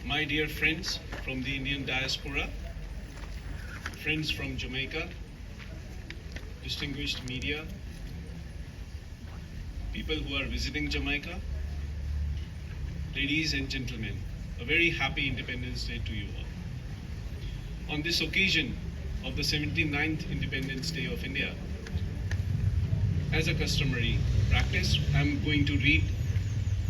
My dear friends from the Indian diaspora, friends from Jamaica, distinguished media, people who are visiting Jamaica, ladies and gentlemen, a very happy Independence Day to you all. On this occasion of the 79th Independence Day of India, as a customary practice, I am going to read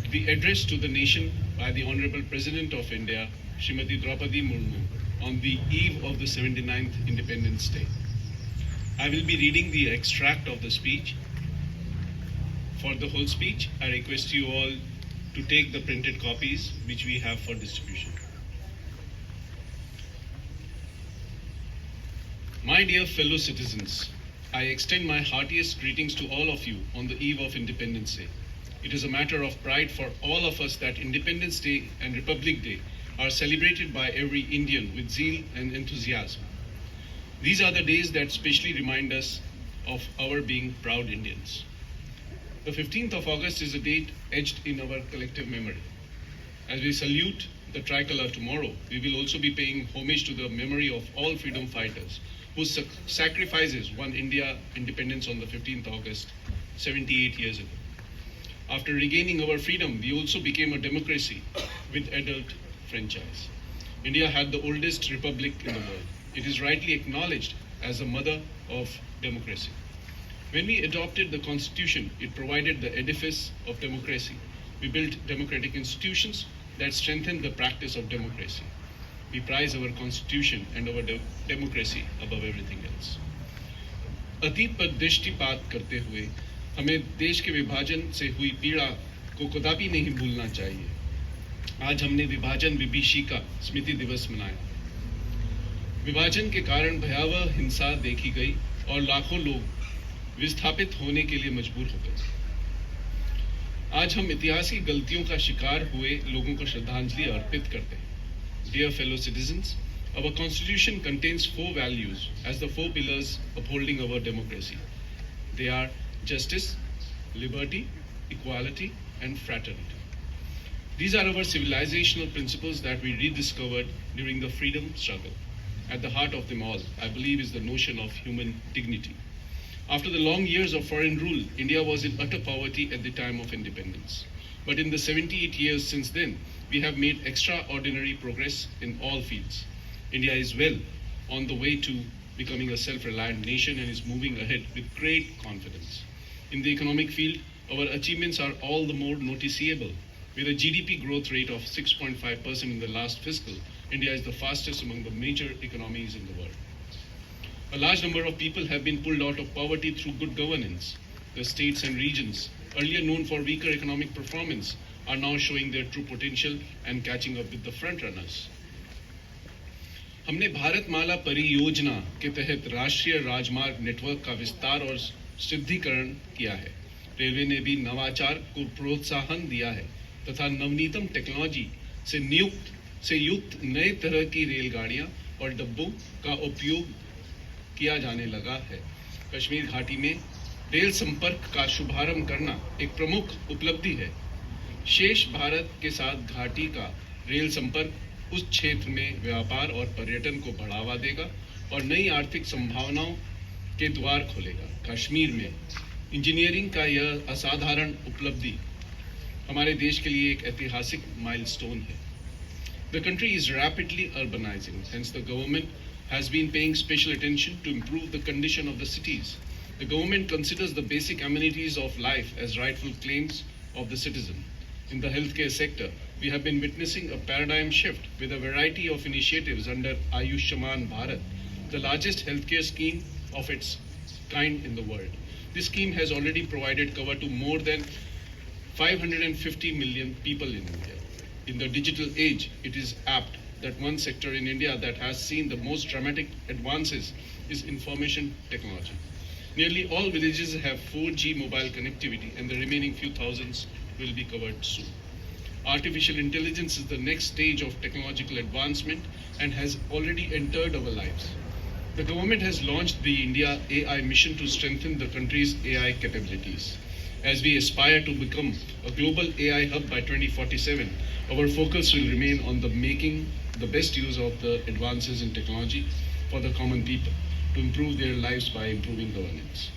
the address to the nation by the Honorable President of India, Srimati Draupadi Murmu, on the eve of the 79th Independence Day. I will be reading the extract of the speech. For the whole speech, I request you all to take the printed copies which we have for distribution. My dear fellow citizens, I extend my heartiest greetings to all of you on the eve of Independence Day. It is a matter of pride for all of us that Independence Day and Republic Day are celebrated by every Indian with zeal and enthusiasm. These are the days that specially remind us of our being proud Indians. The 15th of August is a date etched in our collective memory. As we salute the tricolor tomorrow, we will also be paying homage to the memory of all freedom fighters whose sacrifices won India independence on the 15th August, 78 years ago. After regaining our freedom, we also became a democracy with adult franchise. India had the oldest republic in the world. It is rightly acknowledged as the mother of democracy. When we adopted the constitution, it provided the edifice of democracy. We built democratic institutions that strengthened the practice of democracy. We prize our constitution and our democracy above everything else. अतीत पर दृष्टिपात करते हुए हमें देश के विभाजन से हुई पीड़ा को कदापि नहीं भूलना चाहिए। आज हमने विभाजन विभीषिका स्मृति दिवस मनाया। विभाजन के कारण भयावह हिंसा देखी गई और लाखों लोग विस्थापित होने के लिए मजबूर हो गए। आज हम इतिहास की गलतियों का शिकार हुए लोगों को श्रद्धांजलि अर्पित करते हैं। Dear fellow citizens, our constitution contains 4 values as the 4 pillars upholding our democracy. They are justice, liberty, equality, and fraternity. These are our civilizational principles that we rediscovered during the freedom struggle. At the heart of them all, I believe, is the notion of human dignity. After the long years of foreign rule, India was in utter poverty at the time of independence. But in the 78 years since then, we have made extraordinary progress in all fields. India is well on the way to becoming a self-reliant nation and is moving ahead with great confidence. In the economic field, our achievements are all the more noticeable. With a GDP growth rate of 6.5% in the last fiscal, India is the fastest among the major economies in the world. A large number of people have been pulled out of poverty through good governance. The states and regions, earlier known for weaker economic performance, are now showing their true potential and catching up with the front runners. हमने भारतमाला परियोजना के तहत राष्ट्रीय राजमार्ग network का विस्तार और सुदृढ़ीकरण किया है। रेलवे ने भी नवाचार को प्रोत्साहन दिया है तथा नवनीतम टेक्नोलॉजी से युक्त नए तरह की रेलगाड़ियां और डब्बों का उपयोग किया जाने लगा है। कश्मीर घाटी में रेल संपर्क का शुभारंभ करना एक प्रमुख उपलब्धि है। शेष भारत के साथ घाटी का रेल संपर्क उस क्षेत्र में व्यापार और पर्यटन को बढ़ावा देगा और नई आर्थिक संभावनाओं के द्वार खोलेगा। कश्मीर में इंजीनियरिंग का यह असाधारण उपलब्धि हमारे देश के लिए एक ऐतिहासिक माइलस्टोन है। The country is rapidly urbanizing, hence the government has been paying special attention to improve the condition of the cities. The government considers the basic amenities of life as rightful claims of the citizen. In the healthcare sector, we have been witnessing a paradigm shift with a variety of initiatives under Ayushman Bharat, the largest healthcare scheme of its kind in the world. This scheme has already provided cover to more than 550 million people in India. In the digital age, it is apt that one sector in India that has seen the most dramatic advances is information technology. Nearly all villages have 4G mobile connectivity and the remaining few thousands will be covered soon. Artificial intelligence is the next stage of technological advancement and has already entered our lives. The government has launched the India AI mission to strengthen the country's AI capabilities. As we aspire to become a global AI hub by 2047, our focus will remain on the making the best use of the advances in technology for the common people to improve their lives by improving governance.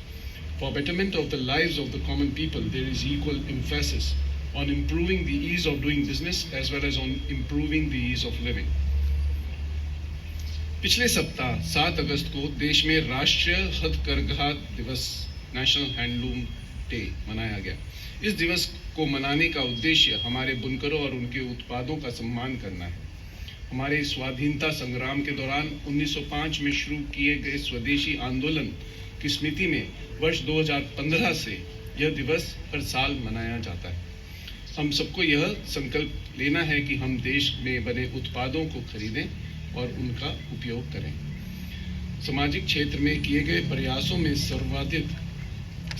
For betterment of the lives of the common people, there is equal emphasis on improving the ease of doing business as well as on improving the ease of living. पिछले सप्ताह 7 अगस्त को देश में राष्ट्रीय हथकरघा दिवस national handloom day मनाया गया। इस दिवस को मनाने का उद्देश्य हमारे बुनकरों और उनके उत्पादों का सम्मान करना है। हमारे स्वाधीनता संग्राम के दौरान 1905 में शुरू किए गए स्वदेशी आंदोलन की स्मृति में वर्ष 2015 से यह दिवस हर साल मनाया जाता है। हम सबको यह संकल्प लेना है कि हम देश में बने उत्पादों को खरीदें और उनका उपयोग करें। सामाजिक क्षेत्र में किए गए प्रयासों में सर्वाधिक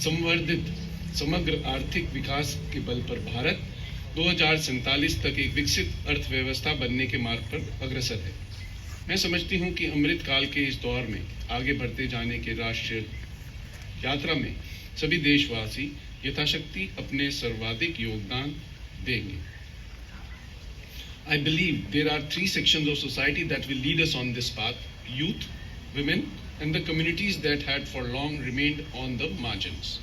संवर्धित समग्र आर्थिक विकास के बल पर भारत 2047 तक एक विकसित अर्थव्यवस्था बनने के मार्ग पर अग्रसर है। मैं समझती हूं कि अमृत काल के इस दौर में आगे बढ़ते जाने के राष्ट्रीय यात्रा में सभी देशवासी यथाशक्ति अपने सर्वाधिक योगदान देंगे। I believe there are 3 sections of society that will lead us on this path: youth, women, and the communities that had for long remained on the margins.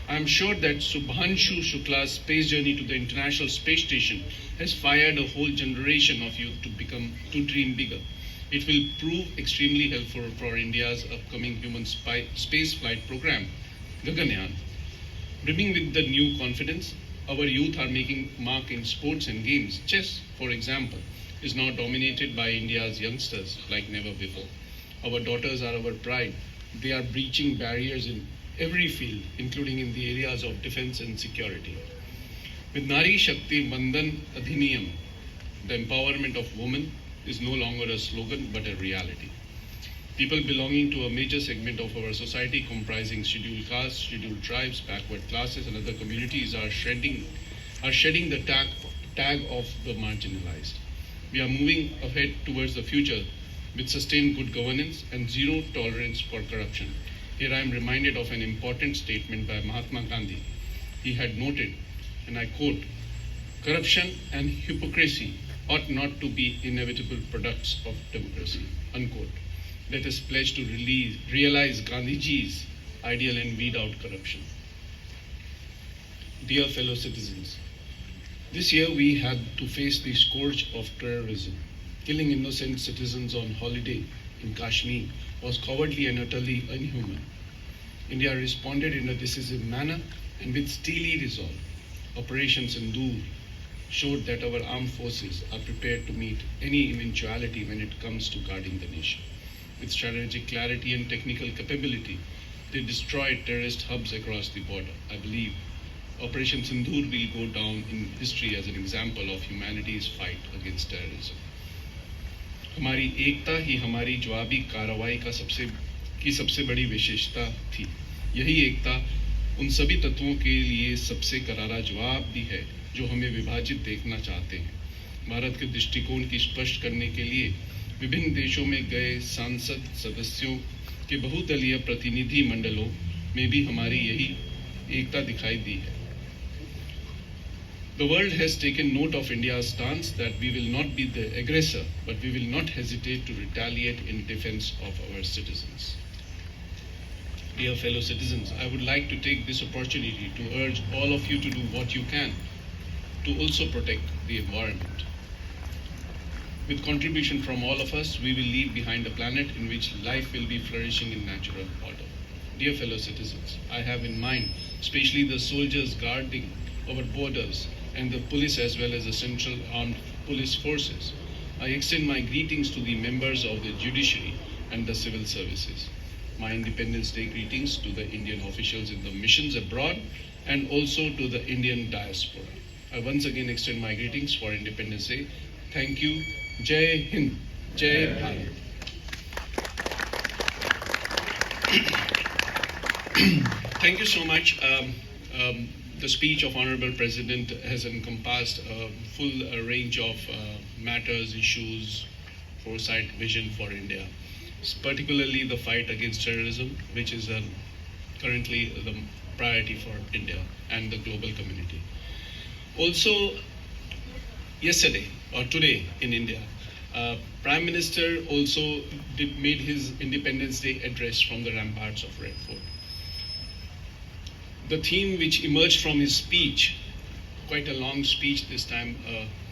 I am sure that Subhanshu Shukla's space journey to the International Space Station has fired a whole generation of youth to dream bigger. It will prove extremely helpful for India's upcoming human space flight program, Gaganyaan. Brimming with the new confidence, our youth are making mark in sports and games. Chess, for example, is now dominated by India's youngsters like never before. Our daughters are our pride. They are breaching barriers in every field, including in the areas of defense and security. With Nari Shakti Bandhan Adhiniyam, the empowerment of women is no longer a slogan but a reality. People belonging to a major segment of our society comprising scheduled castes, scheduled tribes, backward classes and other communities are shedding the tag of the marginalized. We are moving ahead towards the future with sustained good governance and zero tolerance for corruption. Here I am reminded of an important statement by Mahatma Gandhi. He had noted, and I quote, "Corruption and hypocrisy ought not to be inevitable products of democracy," unquote. Let us pledge to realize Gandhiji's ideal and weed out corruption. Dear fellow citizens, this year we had to face the scourge of terrorism. Killing innocent citizens on holiday in Kashmir was cowardly and utterly inhuman. India responded in a decisive manner and with steely resolve. Operation Sindoor showed that our armed forces are prepared to meet any eventuality when it comes to guarding the nation. With strategic clarity and technical capability, they destroyed terrorist hubs across the border. I believe Operation Sindoor will go down in history as an example of humanity's fight against terrorism. हमारी एकता ही हमारी जवाबी कार्रवाई की सबसे बड़ी विशेषता थी। यही एकता उन सभी तत्वों के लिए सबसे करारा जवाब भी है जो हमें विभाजित देखना चाहते हैं। भारत के दृष्टिकोण की स्पष्ट करने के लिए विभिन्न देशों में गए सांसद सदस्यों के बहुदलीय प्रतिनिधि मंडलों में भी हमारी यही एकता दिखाई दी है। The world has taken note of India's stance that we will not be the aggressor, but we will not hesitate to retaliate in defense of our citizens. Dear fellow citizens, I would like to take this opportunity to urge all of you to do what you can to also protect the environment. With contribution from all of us, we will leave behind a planet in which life will be flourishing in natural order. Dear fellow citizens, I have in mind especially the soldiers guarding our borders and the police as well as the Central Armed Police Forces. I extend my greetings to the members of the judiciary and the civil services. My Independence Day greetings to the Indian officials in the missions abroad and also to the Indian diaspora. I once again extend my greetings for Independence Day. Thank you. Jai Hind. Jai Bharat. Thank you so much. The speech of Honorable President has encompassed a full range of matters, issues, foresight, vision for India, particularly the fight against terrorism, which is currently the priority for India and the global community. Also, yesterday or today in India, Prime Minister also made his Independence Day address from the ramparts of Red Fort. The theme which emerged from his speech, quite a long speech this time,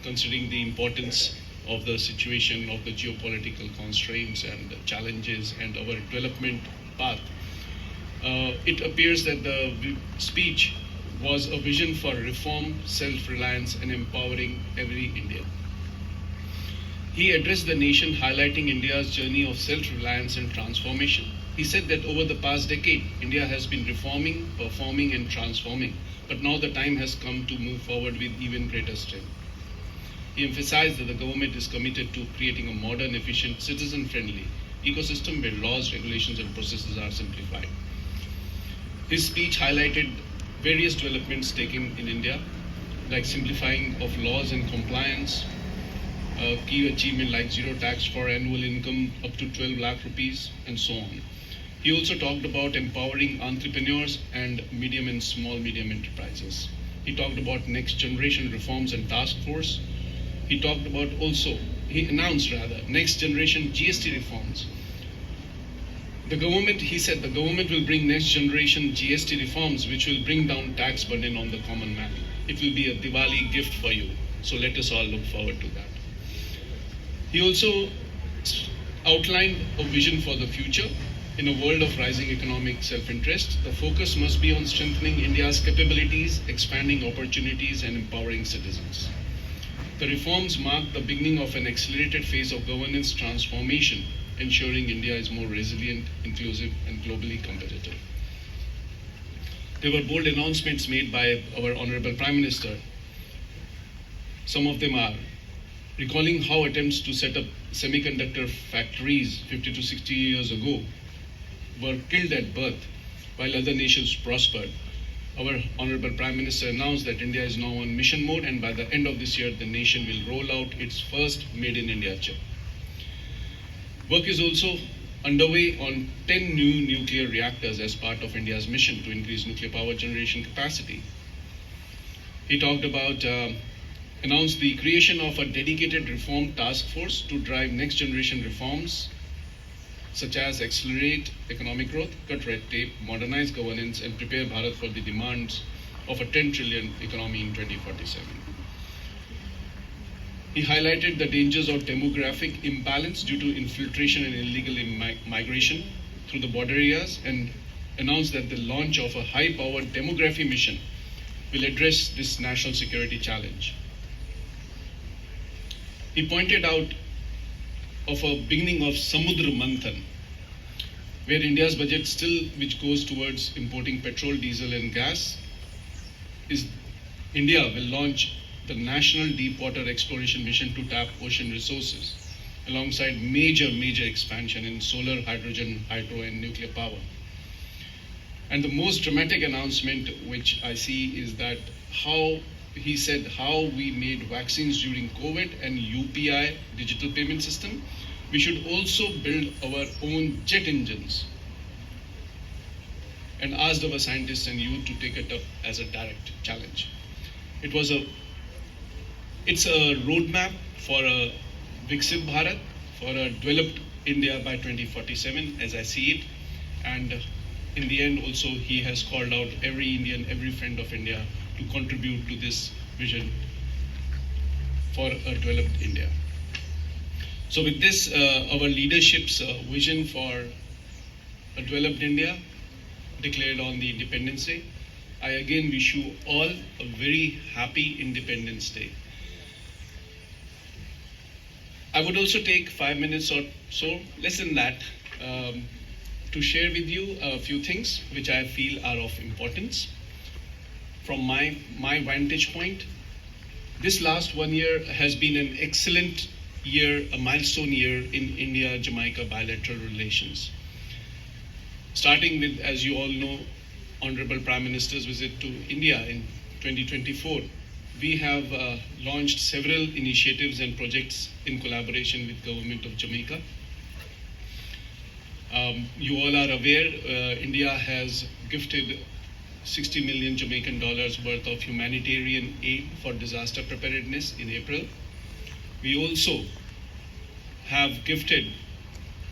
considering the importance of the situation, of the geopolitical constraints and challenges and our development path, it appears that the speech was a vision for reform, self-reliance, and empowering every Indian. He addressed the nation highlighting India's journey of self-reliance and transformation. He said that over the past decade, India has been reforming, performing, and transforming, but now the time has come to move forward with even greater strength. He emphasized that the government is committed to creating a modern, efficient, citizen-friendly ecosystem where laws, regulations, and processes are simplified. His speech highlighted various developments taken in India, like simplifying of laws and compliance, a key achievement like zero tax for annual income up to 12 lakh rupees, and so on. He also talked about empowering entrepreneurs and medium and small medium enterprises. He talked about next generation reforms and task force. He announced next generation GST reforms. He said the government will bring next generation GST reforms which will bring down tax burden on the common man. It will be a Diwali gift for you. So let us all look forward to that. He also outlined a vision for the future. In a world of rising economic self-interest, the focus must be on strengthening India's capabilities, expanding opportunities, and empowering citizens. The reforms mark the beginning of an accelerated phase of governance transformation, ensuring India is more resilient, inclusive, and globally competitive. There were bold announcements made by our Honorable Prime Minister. Some of them are recalling how attempts to set up semiconductor factories 50 to 60 years ago were killed at birth while other nations prospered. Our Honorable Prime Minister announced that India is now on mission mode, and by the end of this year, the nation will roll out its first Made in India chip. Work is also underway on 10 new nuclear reactors as part of India's mission to increase nuclear power generation capacity. He announced the creation of a dedicated reform task force to drive next generation reforms, such as accelerate economic growth, cut red tape, modernize governance, and prepare Bharat for the demands of a 10 trillion economy in 2047. He highlighted the dangers of demographic imbalance due to infiltration and illegal migration through the border areas, and announced that the launch of a high-powered demography mission will address this national security challenge. He pointed out of a beginning of Samudra Manthan, where India's budget still, which goes towards importing petrol, diesel, and gas, is India will launch the National Deepwater Exploration Mission to tap ocean resources, alongside major expansion in solar, hydrogen, hydro, and nuclear power. And the most dramatic announcement which I see is that how we made vaccines during COVID and UPI, digital payment system. We should also build our own jet engines, and asked our scientists and youth to take it up as a direct challenge. It's a roadmap for a Viksit Bharat, for a developed India by 2047, as I see it. And in the end, also, he has called out every Indian, every friend of India to contribute to this vision for a developed India. So with this, our leadership's vision for a developed India declared on the Independence Day, I again wish you all a very happy Independence Day. I would also take 5 minutes or so, less than that, to share with you a few things which I feel are of importance. From my vantage point, this last 1 year has been an excellent year, a milestone year in India-Jamaica bilateral relations. Starting with, as you all know, Honorable Prime Minister's visit to India in 2024, we have launched several initiatives and projects in collaboration with Government of Jamaica. You all are aware, India has gifted $60 million Jamaican dollars worth of humanitarian aid for disaster preparedness in April. We also have gifted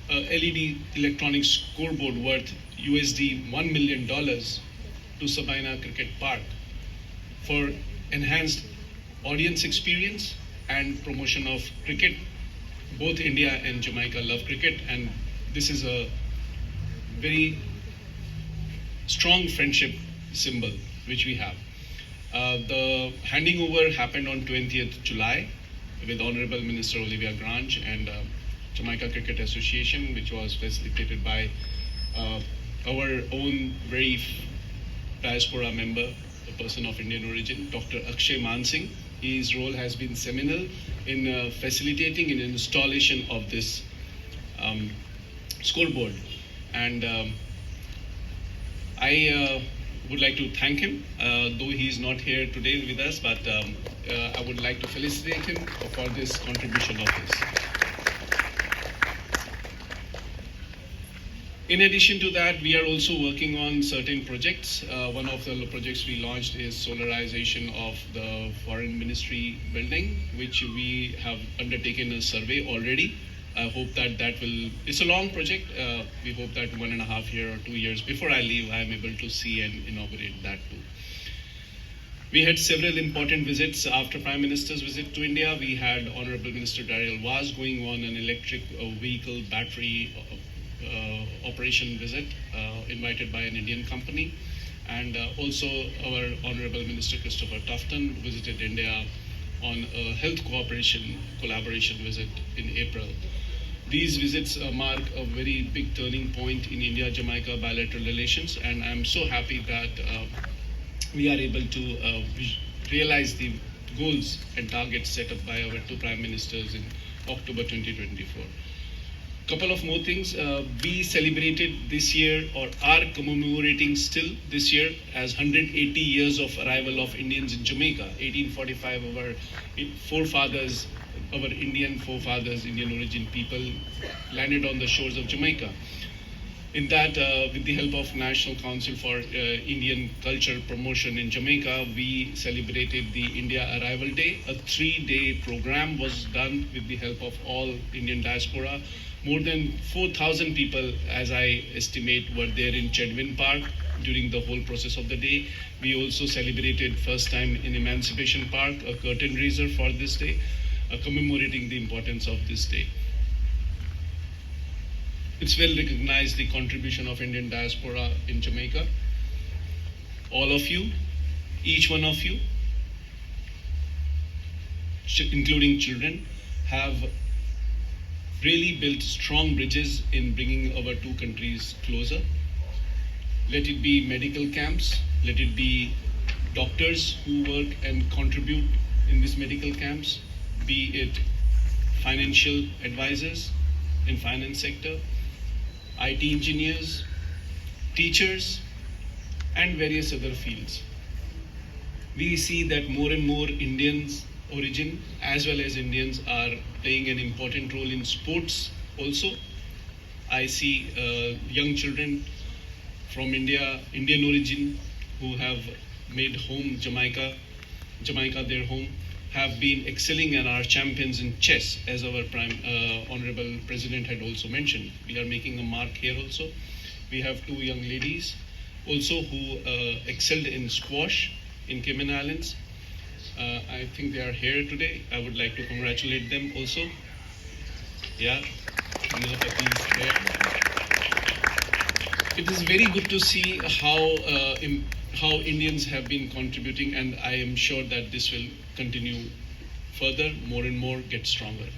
a LED electronic scoreboard worth USD $1 million to Sabina Cricket Park for enhanced audience experience and promotion of cricket. Both India and Jamaica love cricket, and this is a very strong friendship symbol which we have. The handing over happened on 20th July with Honorable Minister Olivia Grange and Jamaica Cricket Association, which was facilitated by our own very diaspora member, a person of Indian origin, Dr. Akshay Mansingh. His role has been seminal in facilitating an installation of this scoreboard. And I would like to thank him, though he is not here today with us, but I would like to felicitate him for this contribution of his. In addition to that, we are also working on certain projects. One of the projects we launched is solarization of the Foreign Ministry building, which we have undertaken a survey already. I hope that it's a long project. We hope that 1.5 years or 2 years before I leave, I am able to see and inaugurate that too. We had several important visits after Prime Minister's visit to India. We had Honorable Minister Dariel Vaz going on an electric vehicle battery operation visit invited by an Indian company, and also our Honorable Minister Christopher Tufton visited India on a health collaboration visit in April. These visits mark a very big turning point in India-Jamaica bilateral relations, and I'm so happy that we are able to realize the goals and targets set up by our two Prime Ministers in October 2024. Couple of more things. We celebrated this year, or are commemorating still this year, as 180 years of arrival of Indians in Jamaica. 1845, our forefathers, our Indian forefathers, Indian origin people, landed on the shores of Jamaica. In that, with the help of National Council for Indian Culture Promotion in Jamaica, we celebrated the India Arrival Day. A 3-day program was done with the help of all Indian diaspora. More than 4,000 people, as I estimate, were there in Chedwin Park during the whole process of the day. We also celebrated first time in Emancipation Park, a curtain raiser for this day, commemorating the importance of this day. It's well recognized the contribution of Indian diaspora in Jamaica. All of you, each one of you, including children, have really built strong bridges in bringing our two countries closer. Let it be medical camps, let it be doctors who work and contribute in these medical camps, be it financial advisors in finance sector, IT engineers, teachers, and various other fields. We see that more and more Indians origin as well as Indians are playing an important role in sports also. I see young children from India, Indian origin, who have made home Jamaica their home, have been excelling and are champions in chess, as our Honorable President had also mentioned. We are making a mark here also. We have two young ladies also who excelled in squash in Cayman Islands. I think they are here today. I would like to congratulate them also. Yeah, Nilapati is there. It is very good to see how Indians have been contributing, and I am sure that this will continue further, more and more get stronger.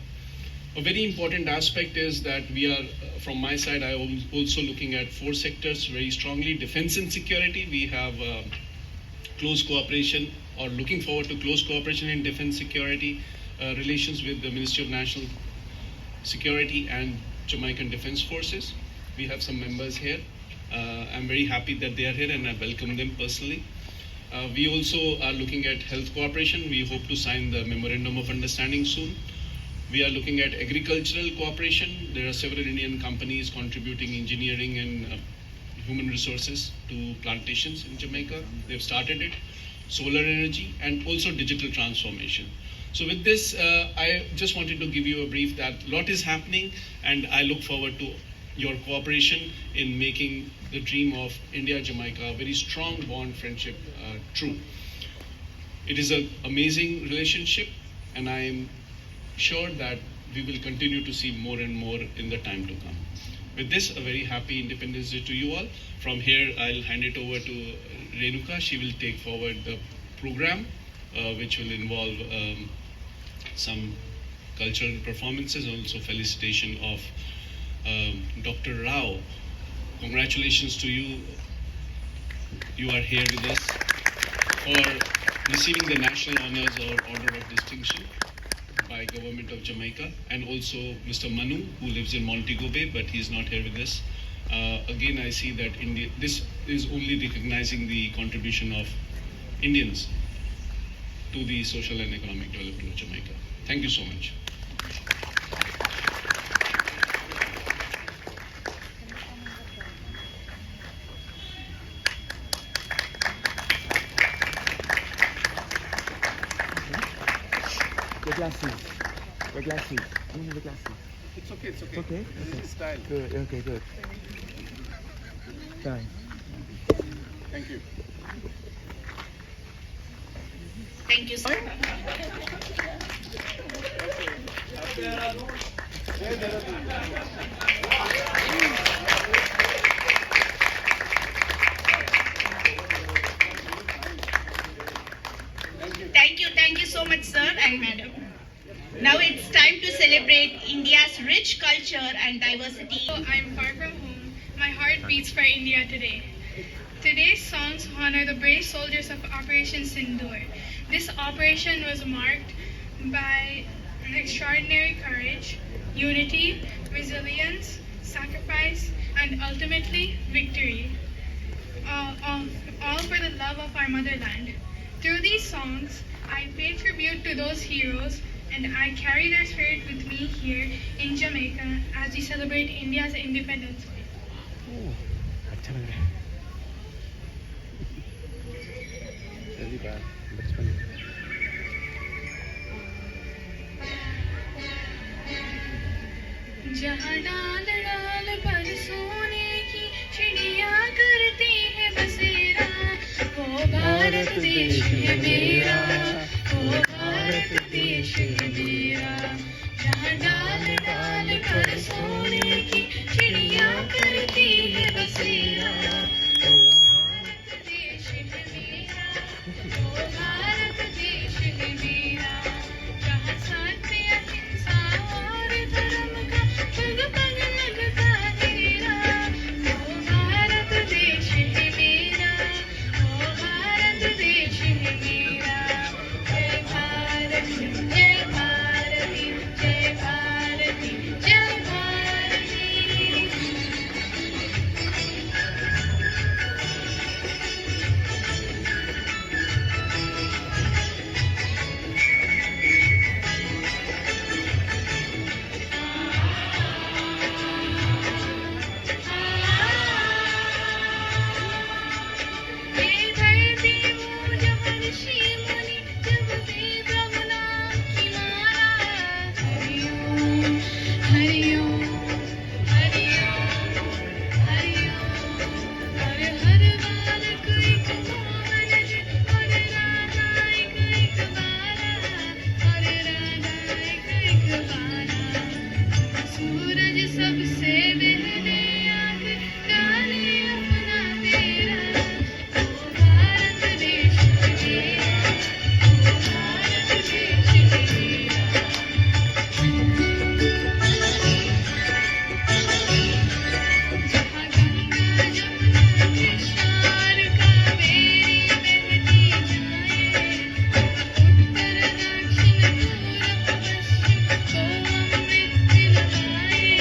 A very important aspect is that we are, from my side, I am also looking at 4 sectors very strongly. Defense and security, we have close cooperation, or looking forward to close cooperation in defense security relations with the Ministry of National Security and Jamaican Defense Forces. We have some members here. I'm very happy that they are here and I welcome them personally. We also are looking at health cooperation. We hope to sign the Memorandum of Understanding soon. We are looking at agricultural cooperation. There are several Indian companies contributing engineering and human resources to plantations in Jamaica. They've started it, solar energy, and also digital transformation. So with this, I just wanted to give you a brief that a lot is happening, and I look forward to your cooperation in making the dream of India-Jamaica, a very strong bond friendship, true. It is an amazing relationship, and I am sure that we will continue to see more and more in the time to come. With this, a very happy Independence Day to you all. From here, I'll hand it over to Renuka. She will take forward the program, which will involve some cultural performances, also felicitation of Dr. Rao. Congratulations to you. You are here with us for receiving the national honors or Order of Distinction by Government of Jamaica, and also Mr. Manu, who lives in Montego Bay, but he is not here with us. Again, I see that this is only recognizing the contribution of Indians to the social and economic development of Jamaica. Thank you so much. The glasses. The glasses. I don't have the glasses. It's okay, it's okay. Okay? This is style. Good. Okay, good. Thanks. Thank you. Thank you, sir. Thank you so much, sir and madam. Now it's time to celebrate India's rich culture and diversity. I'm far from home. My heart beats for India today. Today's songs honor the brave soldiers of Operation Sindoor. This operation was marked by extraordinary courage, unity, resilience, sacrifice, and ultimately victory. All for the love of our motherland. Through these songs, I pay tribute to those heroes, and I carry their spirit with me here in Jamaica as we celebrate India's independence. अच्छा लग रहा है. Very bad. That's funny. जहाँ डाल डाल पर सोने की चिड़िया करती है बसेरा, वो भारत देश है मेरा, वो भारत देश है मेरा. जहाँ डाल डाल पर सोने की चिड़िया करती है बसेरा, वो भारत देश है मेरा, वो भारत देश है मेरा. जहाँ सत्य अहिंसा और धर्म का पग पग लगता तेरा, वो भारत देश है मेरा, वो भारत देश है मेरा. जय भारती जय भारती जय भारती जय भारती. ये धरती वो जब ऋषि मुनि जब वेद रघुनाथ की माला. हरिओम हरिओम हरिओम हरिओम. और हर बालक एक मोहन है, और राधा एक बाला, और राधा एक बाला. सूरज सबसे पहले आके डाले अपना तेरा, वो भारत देश है मेरा, वो भारत देश है मेरा. जहाँ गंगा जमुना कृष्णा और कावेरी बहती जाए, उत्तर दक्षिण पूरब पश्चिम को अमृत दिलवाए.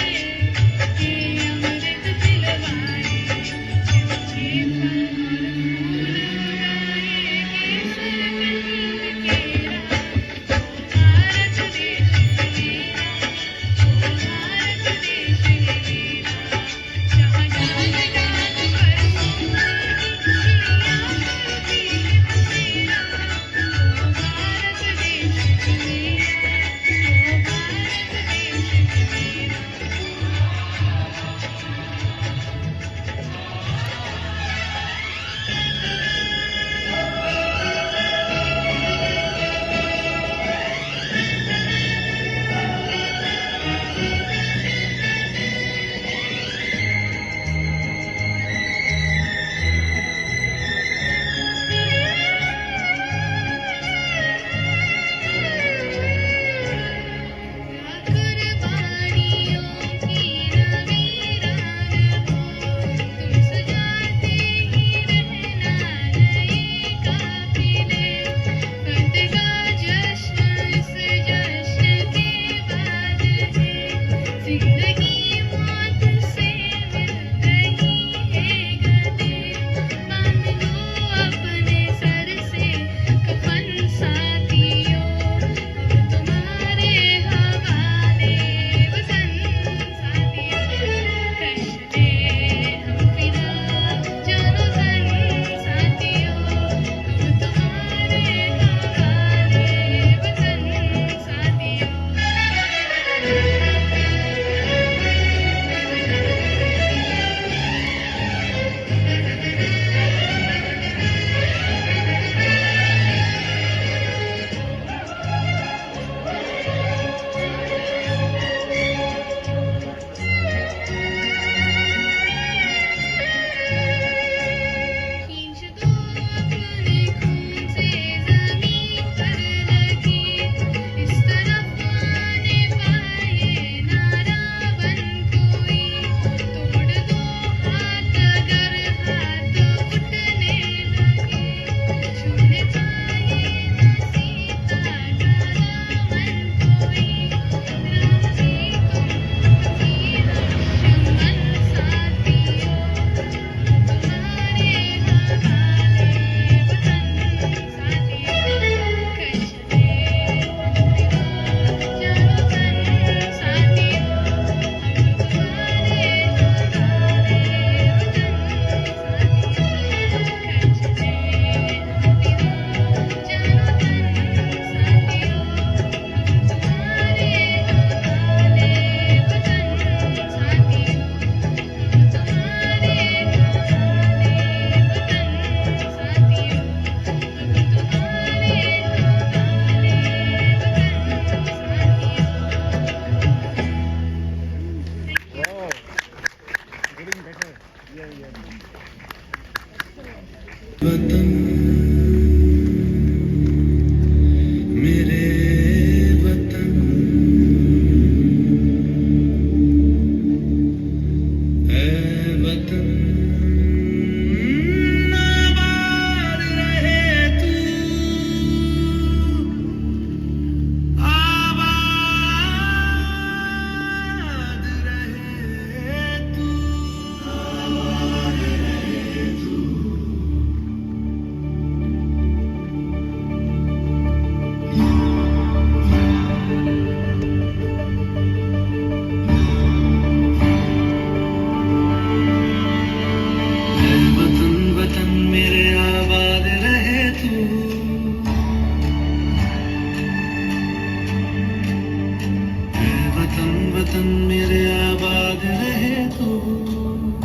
वतन मेरे आबाद रहे तू,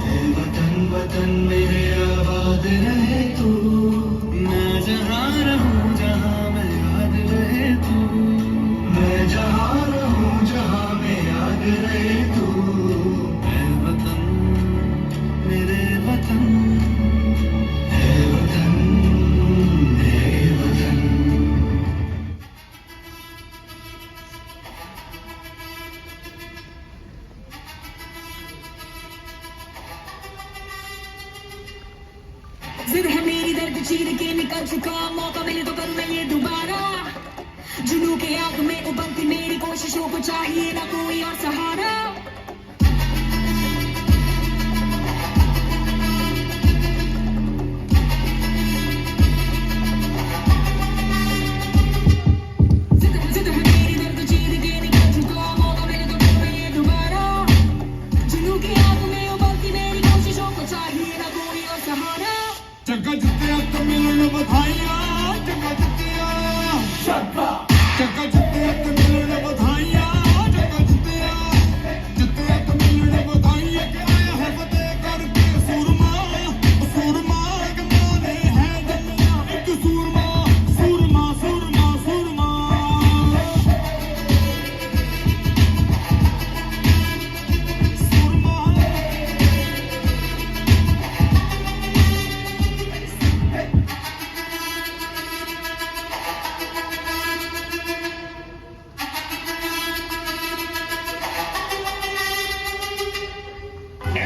ऐ वतन वतन मेरे आबाद रहे तू, मैं जहाँ रहूं जहाँ मैं याद रहे तू, मैं जहाँ रहूं जहाँ मैं याद रहे तू, ऐ वतन मेरे वतन, ऐ वतन मेरे वतन। जिद है मेरी दर्द चीर के निकल चुका, मौका मिले तो करूँ मैं ये दोबारा, जुनून के आग में उबलती मेरी कोशिशों को चाहिए ना कोई और सहारा। जिद है मेरी दर्द चीर के निकल चुका, मौका मिले तो करूँ मैं ये दोबारा, जुनून के आग में उबलती मेरी कोशिशों को चाहिए ना कोई और सहारा। जग्गा जित्तिया तो मिलन बधाइयां, जग्गा जित्तिया, जग्गा जित्तिया तो मिलन बधाइयां, जग्गा जित्तिया, जित्तिया तो मिलन बधाइयां, कि आया है फतेह करके सूरमा, सूरमा के माने है दुनिया एक सूरमा, सूरमा सूरमा सूरमा।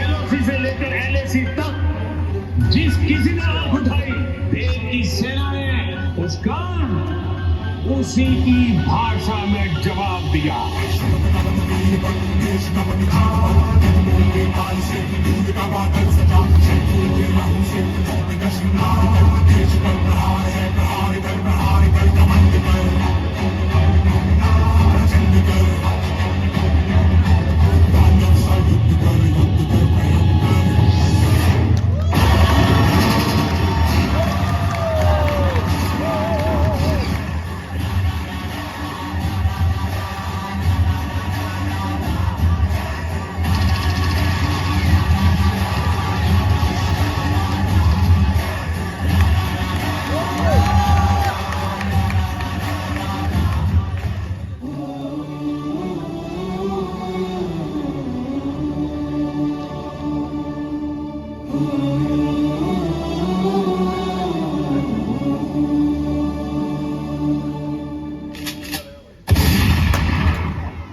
LOC से लेकर LAC तक जिस किसी ने आंख उठाई देश की सेना ने उसका उसी की भाषा में जवाब दिया।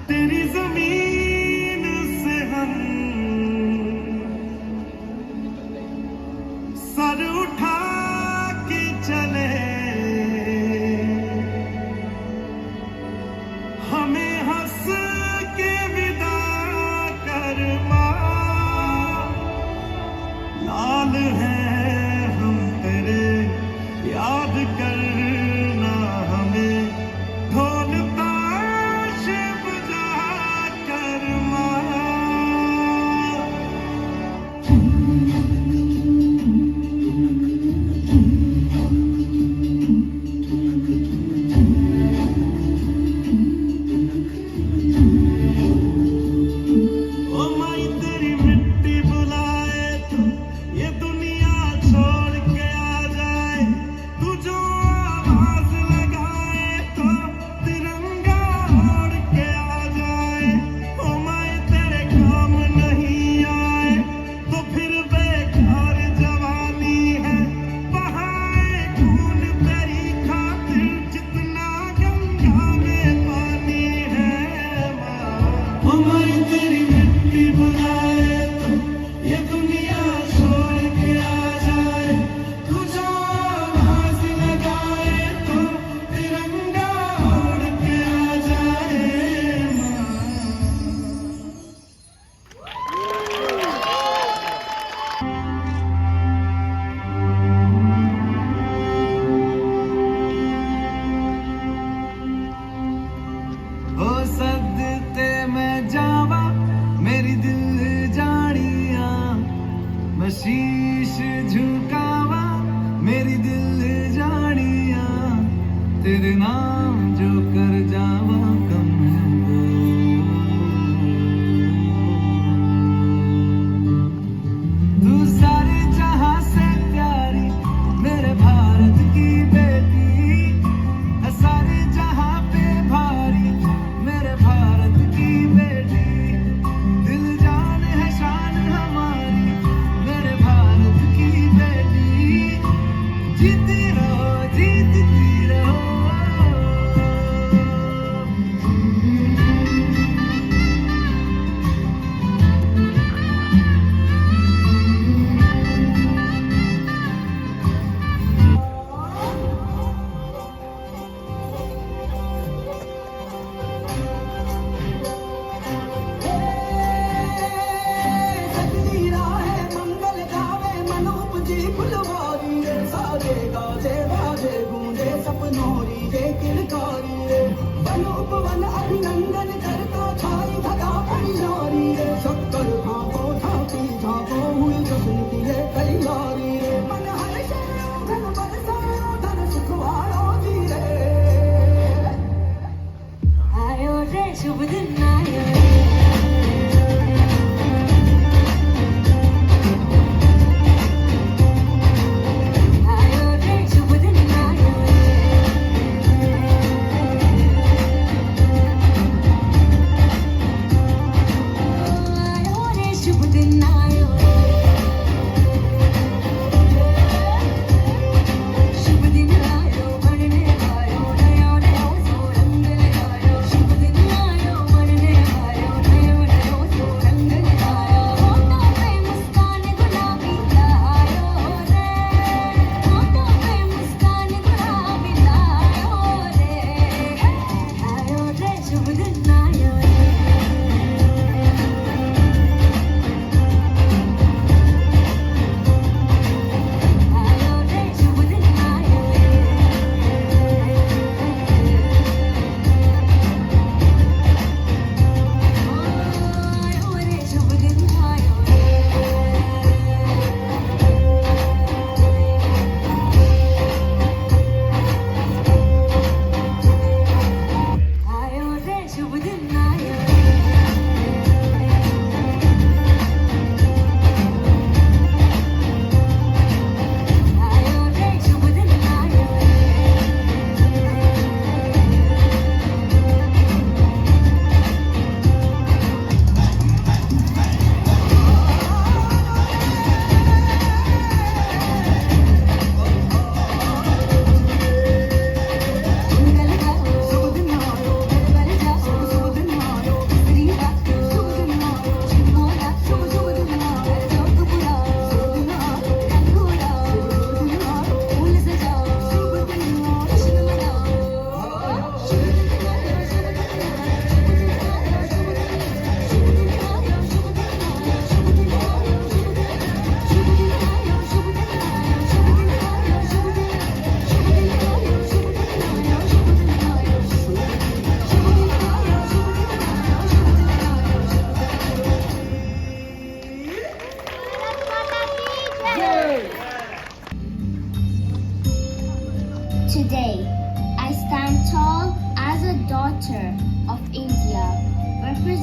तेरी जमीन से हम सर उठा के चले, हमें हंस के विदा कर मां, लाल हैं हम तेरे याद करना हमें, ढोल ताश बजा कर मां। ओ माई तेरी मिट्टी बुलाए तो ये दुनिया छोड़ के आ जाए, तू जो आवाज लगाए तो तिरंगा ओढ़ के आ जाए। ओ माई तेरे काम नहीं आए तो फिर बेकार जवानी है, बहाए खून तेरी खातिर जितना गंगा में पानी है माँ। ओ माई तेरी मिट्टी बुलाए तो ये दुनिया छोड़ के आ जाए, तू जो आवाज लगाए तो तिरंगा ओढ़ के आ जाए माँ। ओ सदते मैं जावा मेरी दिल जानिया,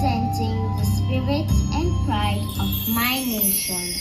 representing the spirit and pride of my nation.